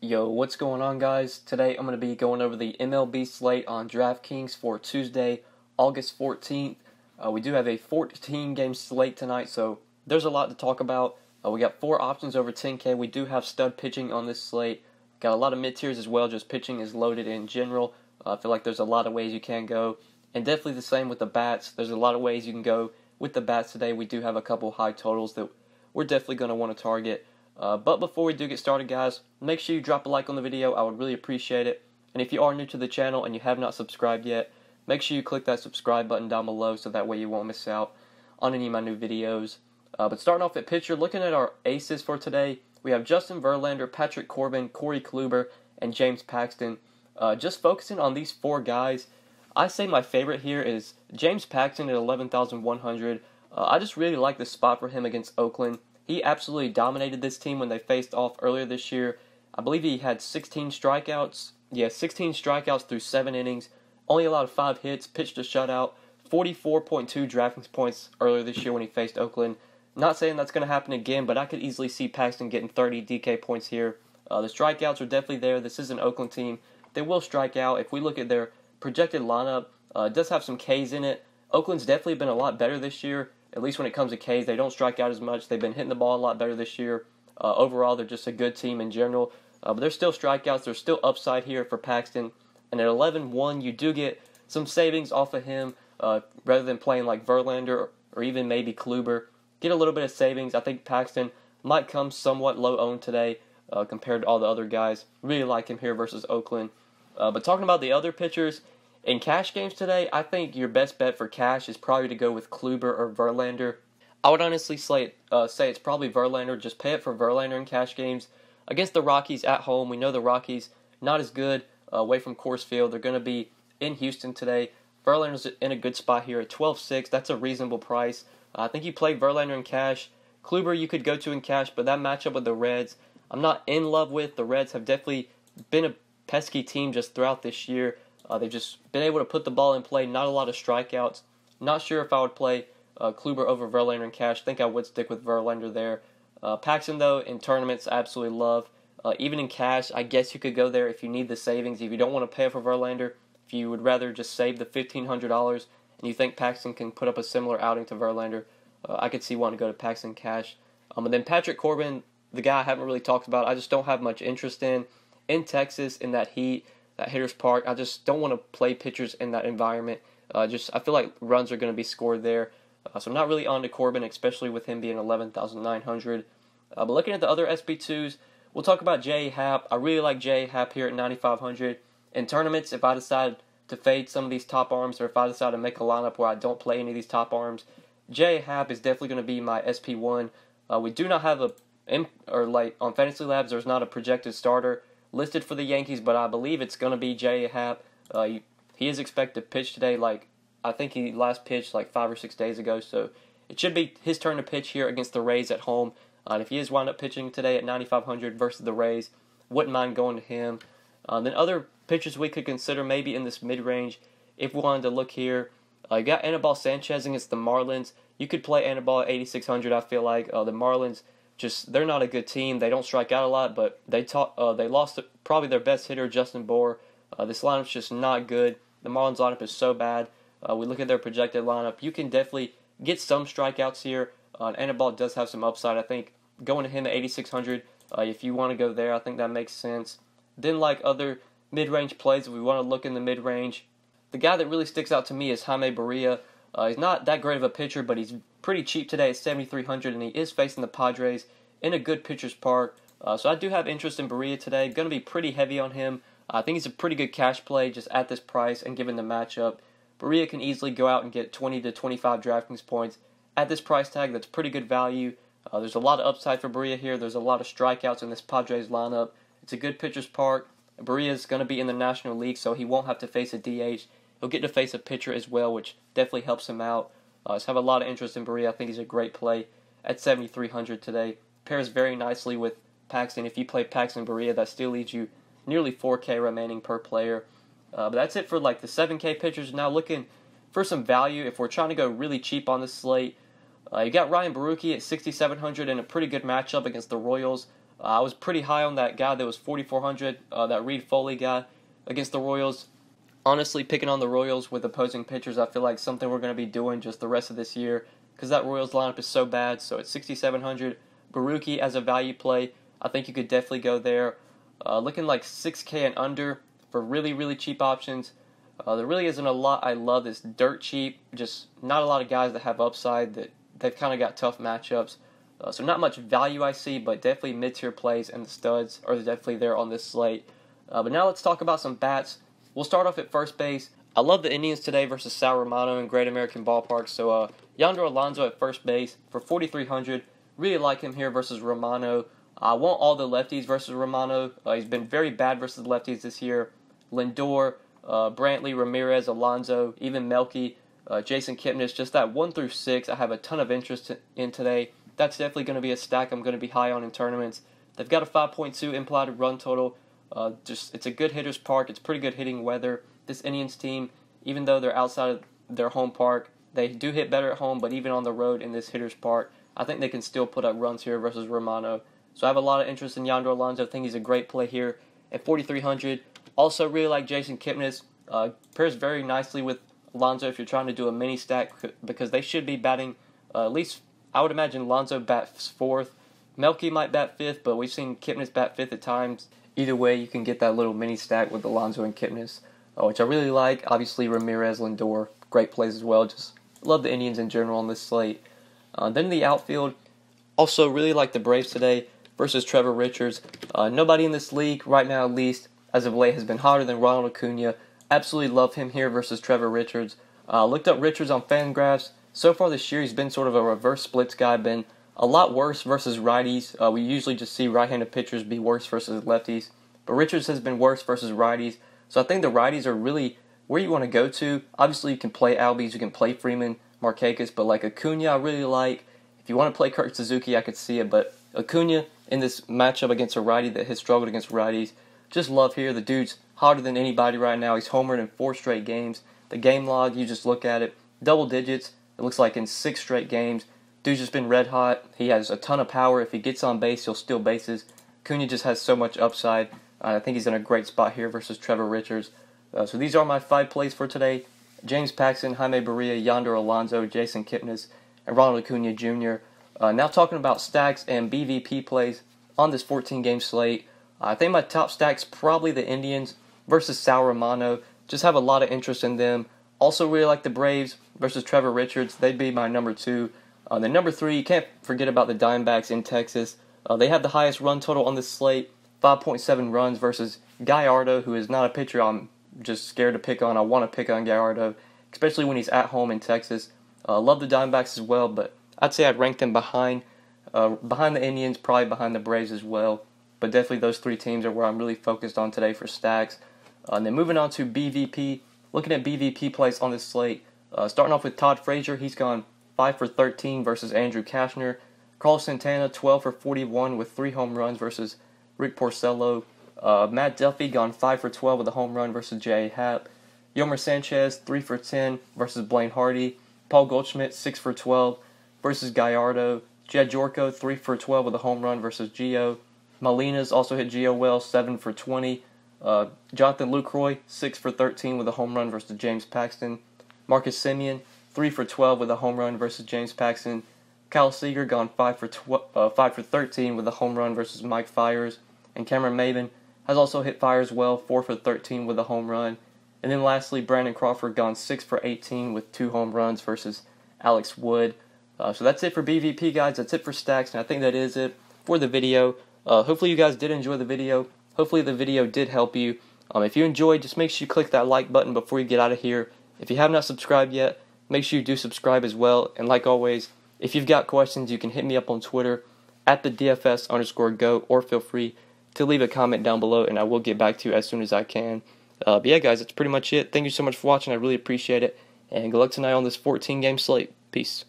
Yo, what's going on, guys? Today I'm going to be going over the MLB slate on DraftKings for Tuesday, August 14th. We do have a 14-game slate tonight, so there's a lot to talk about. We got 4 options over 10K. We do have stud pitching on this slate. Got a lot of mid-tiers as well, just pitching is loaded in general. I feel like there's a lot of ways you can go, and definitely the same with the bats. There's a lot of ways you can go with the bats today. We do have a couple high totals that we're definitely going to want to target. But before we do get started, guys, make sure you drop a like on the video. I would really appreciate it. And if you are new to the channel and you have not subscribed yet, make sure you click that subscribe button down below so that way you won't miss out on any of my new videos. But starting off at pitcher, looking at our aces for today, we have Justin Verlander, Patrick Corbin, Corey Kluber, and James Paxton. Just focusing on these 4 guys, I say my favorite here is James Paxton at 11,100. I just really like the spot for him against Oakland. He absolutely dominated this team when they faced off earlier this year. I believe he had 16 strikeouts. Yeah, 16 strikeouts through 7 innings. Only allowed 5 hits, pitched a shutout. 44.2 DraftKings points earlier this year when he faced Oakland. Not saying that's going to happen again, but I could easily see Paxton getting 30 DK points here. The strikeouts are definitely there. This is an Oakland team. They will strike out. If we look at their projected lineup, it does have some Ks in it. Oakland's definitely been a lot better this year. At least when it comes to Ks, they don't strike out as much. They've been hitting the ball a lot better this year. Overall, they're just a good team in general. But there's still strikeouts. There's still upside here for Paxton. And at 11-1, you do get some savings off of him rather than playing like Verlander or even maybe Kluber. Get a little bit of savings. I think Paxton might come somewhat low owned today compared to all the other guys. Really like him here versus Oakland. But talking about the other pitchers, in cash games today, I think your best bet for cash is probably to go with Kluber or Verlander. I would honestly say it's probably Verlander. Just pay it for Verlander in cash games. Against the Rockies at home, we know the Rockies not as good away from Coors Field. They're going to be in Houston today. Verlander's in a good spot here at 12.6. That's a reasonable price. I think you play Verlander in cash. Kluber you could go to in cash, but that matchup with the Reds, I'm not in love with. The Reds have definitely been a pesky team just throughout this year. They've just been able to put the ball in play, not a lot of strikeouts. Not sure if I would play Kluber over Verlander in cash. I think I would stick with Verlander there. Paxton, though, in tournaments, I absolutely love. Even in cash, I guess you could go there if you need the savings. If you don't want to pay for Verlander, if you would rather just save the $1,500 and you think Paxton can put up a similar outing to Verlander, I could see wanting to go to Paxton cash. And then Patrick Corbin, the guy I haven't really talked about, I just don't have much interest in Texas, in that heat. That hitter's park, I just don't want to play pitchers in that environment. I feel like runs are going to be scored there. So I'm not really on to Corbin, especially with him being 11,900. But looking at the other SB2s, we'll talk about J.A. Happ. I really like J.A. Happ here at 9,500. In tournaments, if I decide to fade some of these top arms, or if I decide to make a lineup where I don't play any of these top arms, J.A. Happ is definitely going to be my SP1. We do not have on Fantasy Labs, there's not a projected starter listed for the Yankees, but I believe it's going to be J.A. Happ. He is expected to pitch today. I think he last pitched 5 or 6 days ago, so it should be his turn to pitch here against the Rays at home. And if he is wound up pitching today at 9,500 versus the Rays, wouldn't mind going to him. Then other pitchers we could consider maybe in this mid-range, if we wanted to look here. You got Anibal Sanchez against the Marlins. You could play Anibal at 8,600, I feel like. The Marlins, they're not a good team. They don't strike out a lot, but they lost probably their best hitter, Justin Bour. This lineup's just not good. The Marlins lineup is so bad. We look at their projected lineup. You can definitely get some strikeouts here. Anibal does have some upside. I think going to him at 8,600, if you want to go there, I think that makes sense. Then other mid-range plays, if we want to look in the mid-range, the guy that really sticks out to me is Jaime Barria. He's not that great of a pitcher, but he's pretty cheap today at 7,300, and he is facing the Padres in a good pitcher's park. So I do have interest in Barria today. Going to be pretty heavy on him. I think he's a pretty good cash play just at this price and given the matchup. Barria can easily go out and get 20 to 25 DraftKings points at this price tag. That's pretty good value. There's a lot of upside for Barria here. There's a lot of strikeouts in this Padres lineup. It's a good pitcher's park. Barria is going to be in the National League, so he won't have to face a DH. He'll get to face a pitcher as well, which definitely helps him out. So I have a lot of interest in Barria. I think he's a great play at 7,300 today. Pairs very nicely with Paxton. If you play Paxton Barria, that still leaves you nearly 4K remaining per player. But that's it for the 7K pitchers. Now looking for some value, if we're trying to go really cheap on this slate, you got Ryan Baruchi at 6,700 in a pretty good matchup against the Royals. I was pretty high on that guy that was 4,400, that Reed Foley guy against the Royals. Honestly, picking on the Royals with opposing pitchers, I feel like something we're going to be doing just the rest of this year because that Royals lineup is so bad. So at 6,700, Baruki as a value play, I think you could definitely go there. Looking like 6K and under for really, really cheap options. There really isn't a lot I love that's dirt cheap. Just not a lot of guys that have upside, that they've kind of got tough matchups. So not much value I see, but definitely mid-tier plays and the studs are definitely there on this slate. But now let's talk about some bats. We'll start off at first base. I love the Indians today versus Sal Romano in Great American Ballpark. So Yonder Alonso at first base for 4,300. Really like him here versus Romano. I want all the lefties versus Romano. He's been very bad versus the lefties this year. Lindor, Brantley, Ramirez, Alonso, even Melky, Jason Kipnis. Just that 1 through 6 I have a ton of interest in today. That's definitely going to be a stack I'm going to be high on in tournaments. They've got a 5.2 implied run total. It's a good hitter's park. It's pretty good hitting weather. This Indians team, even though they're outside of their home park, they do hit better at home, but even on the road in this hitter's park, I think they can still put up runs here versus Romano. So I have a lot of interest in Yonder Alonso. I think he's a great play here at 4,300. Also really like Jason Kipnis. Pairs very nicely with Alonso if you're trying to do a mini stack because they should be batting at least, I would imagine Alonso bats 4th. Melky might bat 5th, but we've seen Kipnis bat 5th at times. Either way, you can get that little mini stack with Alonso and Kipnis, which I really like. Obviously, Ramirez, Lindor, great plays as well. Just love the Indians in general on this slate. Then in the outfield, also really like the Braves today versus Trevor Richards. Nobody in this league right now, at least as of late, has been hotter than Ronald Acuna. Absolutely love him here versus Trevor Richards. Looked up Richards on Fangraphs. So far this year, he's been sort of a reverse splits guy, been a lot worse versus righties. We usually just see right-handed pitchers be worse versus lefties. But Richards has been worse versus righties. So I think the righties are really where you want to go to. Obviously, you can play Albies, you can play Freeman, Markakis, but like Acuna, I really like. If you want to play Kirk Suzuki, I could see it. But Acuna in this matchup against a righty that has struggled against righties, just love here. The dude's hotter than anybody right now. He's homered in 4 straight games. The game log, you just look at it, double digits. It looks like in 6 straight games. Dude's just been red hot. He has a ton of power. If he gets on base, he'll steal bases. Acuna just has so much upside. I think he's in a great spot here versus Trevor Richards. So these are my 5 plays for today. James Paxton, Jaime Barria, Yonder Alonso, Jason Kipnis, and Ronald Acuna Jr. Now talking about stacks and BVP plays on this 14-game slate. I think my top stack's probably the Indians versus Sal Romano. Just have a lot of interest in them. Also really like the Braves versus Trevor Richards. They'd be my number 2. The number 3, you can't forget about the Diamondbacks in Texas. They have the highest run total on this slate, 5.7 runs versus Gallardo, who is not a pitcher I'm just scared to pick on. I want to pick on Gallardo, especially when he's at home in Texas. Love the Diamondbacks as well, but I'd say I'd rank them behind the Indians, probably behind the Braves as well. But definitely those 3 teams are where I'm really focused on today for stacks. And then moving on to BVP, looking at BVP plays on this slate. Starting off with Todd Frazier, he's gone 5 for 13 versus Andrew Cashner. Carlos Santana, 12 for 41 with 3 home runs versus Rick Porcello. Matt Duffy gone 5 for 12 with a home run versus J.A. Happ. Yomer Sanchez, 3 for 10 versus Blaine Hardy. Paul Goldschmidt, 6 for 12 versus Gallardo. Jed Yorko, 3 for 12 with a home run versus Gio. Molina's also hit Gio well, 7 for 20. Jonathan Lucroy, 6 for 13 with a home run versus James Paxton. Marcus Semien, 3 for 12 with a home run versus James Paxton. Kyle Seager gone 5 for 13 with a home run versus Mike Fiers. And Cameron Maybin has also hit Fiers well, 4 for 13 with a home run. And then lastly, Brandon Crawford gone 6 for 18 with 2 home runs versus Alex Wood. So that's it for BVP, guys. That's it for stacks, and I think that is it for the video. Hopefully you guys did enjoy the video. Hopefully the video did help you. If you enjoyed, just make sure you click that like button before you get out of here. If you have not subscribed yet, make sure you do subscribe as well. And like always, if you've got questions, you can hit me up on Twitter at the DFS_GO, or feel free to leave a comment down below, and I will get back to you as soon as I can. But yeah, guys, that's pretty much it. Thank you so much for watching. I really appreciate it. And good luck tonight on this 14-game slate. Peace.